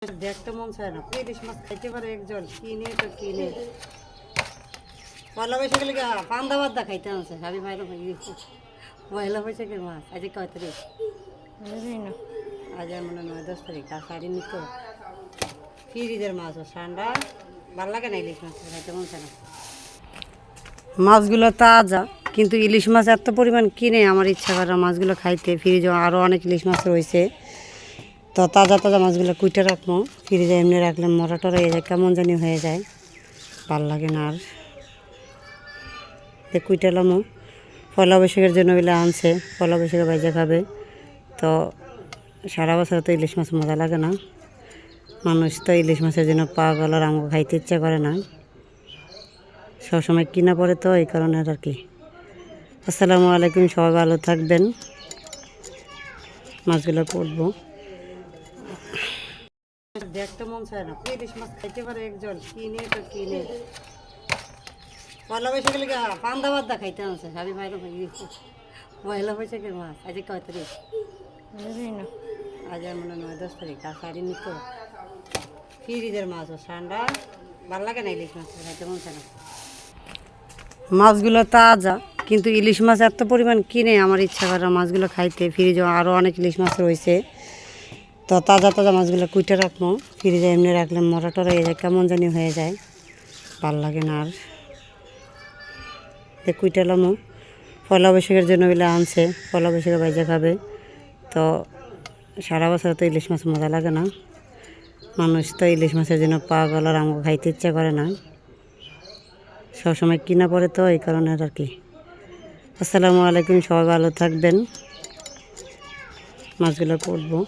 দেখতে মন চায় না, ইলিশ মাছ খাইতে পারে একজন, কিনে তো কিনে পয়লা বৈশাখে লেগে পান্তা বাদ্দা খাইতে আছে। আমি বাইরে পয়লা বৈশাখের মাছ আজ কয় তারিখ? আজ মনে 9-10 তারিখ। আর শাড়ি নিত ফ্রিজের মাছ ও ঠান্ডা, ভাল লাগে না ইলিশ মাছ খাইতে মন চায় না। মাছগুলো তাজা, কিন্তু ইলিশ মাছ এত পরিমাণ কিনে আমার ইচ্ছা করে মাছগুলো খাইতে। ফ্রিজে আরও অনেক ইলিশ মাছ রয়েছে, তো তাজা তাজা মাছগুলো কুইটে রাখবো। ফ্রিজে এমনি রাখলে মরা টরা হয়ে যায়, কেমন জানি হয়ে যায়, ভাল লাগে না। আর কুইটে লামো পয়লা বৈশাখের জন্য বলে আনছে, পয়লা বৈশাখে বাইজা খাবে। তো সারা বছর তো ইলিশ মাছ মজা লাগে না, মানুষ তো ইলিশ মাছের জন্য পাগল। আর আমাকে খাইতে ইচ্ছা করে না, সবসময় কিনা পড়ে, তো এই কারণে আর কি। আসসালামু আলাইকুম, সবাই ভালো থাকবেন। মাছগুলো করবো, দেখতে মন চায় না, ইলিশ মাছ খাইতে পারে একজন, কিনে তো কিনে পয়লা বৈশাখে লেগে পান্তা বাদ্দা খাইতে আছে। আমি বাইরে পয়লা বৈশাখের মাছ আজ কয় তারিখ? আজ মনে 9-10 তারিখ। আর শাড়ি নিত ফ্রিজের মাছ ও ঠান্ডা, ভাল লাগে না ইলিশ মাছ খাইতে মন চায় না। মাছগুলো তাজা, কিন্তু ইলিশ মাছ এত পরিমাণ কিনে আমার ইচ্ছা করে মাছগুলো খাইতে। ফ্রিজে আরও অনেক ইলিশ মাছ রয়েছে, তো তাজা তাজা মাছগুলো কুইটে রাখবো। ফ্রিজে এমনি রাখলে মরা টরা হয়ে যায়, কেমন জানি হয়ে যায়, ভাল লাগে না। আর কুইটে লামো পয়লা বৈশাখের জন্য বলে আনছে, পয়লা বৈশাখে বাইজা খাবে। তো সারা বছর তো ইলিশ মাছ মজা লাগে না, মানুষ তো ইলিশ মাছের জন্য পাগল। আর আমাকে খাইতে ইচ্ছা করে না, সবসময় কিনা পড়ে, তো এই কারণে আর কি। আসসালামু আলাইকুম, সবাই ভালো থাকবেন। মাছগুলো করবো।